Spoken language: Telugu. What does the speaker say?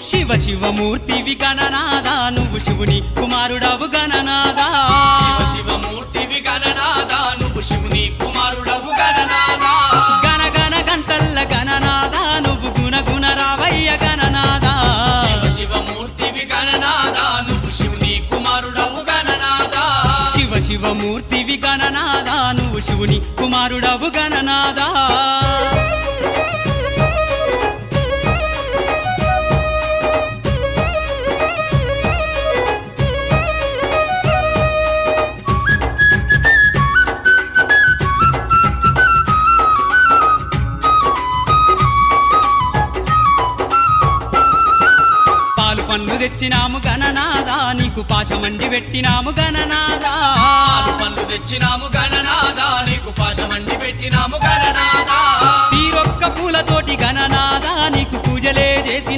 శివ శివమూర్తివి గణనాదా నువ్వు శివుని కుమారుడవు గణనాదా శివ శివమూర్తివి గణనాదా నువ్వు శివుని కుమారుడవు గణనాదా గణ గణ గంటల్ల గణనాదా నువ్వు గుణ గుణ రావయ్య గణనాదా శివ శివమూర్తివి గణనాదా నువ్వు శివుని కుమారుడవు గణనాదా శివ శివమూర్తివి గణనాదా నువ్వు శివుని కుమారుడవు గణనాదా పండ్లు తెచ్చినాము గణనాదా నీకు పాశమండి పెట్టినాము గణనాదా పాలు పండ్లు తెచ్చినాము గణనాదా నీకు పాశమండి పెట్టినాము గణనాదా తీరొక్క పూలతోటి గణనాదా నీకు పూజలే చేసినాము